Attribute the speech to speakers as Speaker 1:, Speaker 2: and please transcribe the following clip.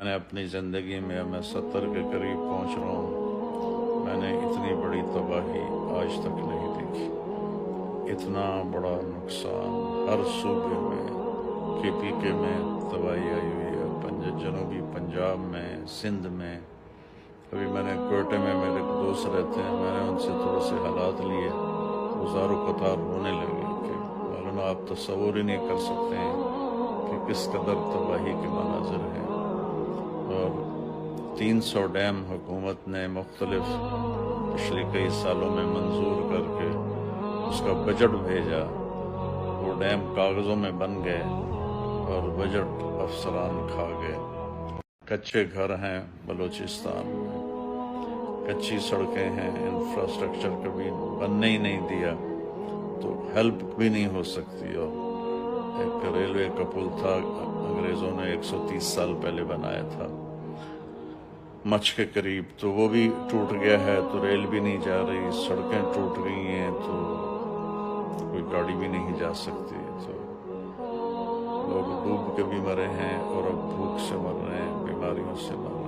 Speaker 1: میں نے اپنی زندگی میں 70 کے قریب پہنچ رہا ہوں، میں نے اتنی بڑی تباہی آج تک نہیں دیکھی۔ اتنا بڑا نقصان ہر صوبے میں، KPK میں تباہی آئی ہوئی ہے، جنوبی پنجاب میں، سندھ میں۔ ابھی میں نے کوئٹے میں، میرے دوست رہتے ہیں، میں نے ان سے تھوڑے سے حالات لیے، وزار و قطار ہونے لگے کہ مولانا آپ تصور ہی نہیں کر سکتے ہیں کہ کس قدر تباہی کے مناظر ہیں۔ اور 300 ڈیم حکومت نے مختلف پچھلے کئی سالوں میں منظور کر کے اس کا بجٹ بھیجا، وہ ڈیم کاغذوں میں بن گئے اور بجٹ افسران کھا گئے۔ کچے گھر ہیں بلوچستان میں، کچی سڑکیں ہیں، انفراسٹرکچر کبھی بننے ہی نہیں دیا تو ہیلپ بھی نہیں ہو سکتی۔ اور ایک ریلوے کا پل تھا، انگریزوں نے 130 سال پہلے بنایا تھا مچھ کے قریب، تو وہ بھی ٹوٹ گیا ہے، تو ریل بھی نہیں جا رہی، سڑکیں ٹوٹ گئی ہیں تو کوئی گاڑی بھی نہیں جا سکتی، تو لوگ ڈوب کے بھی مرے ہیں اور اب بھوک سے مر رہے ہیں، بیماریوں سے مر رہے ہیں۔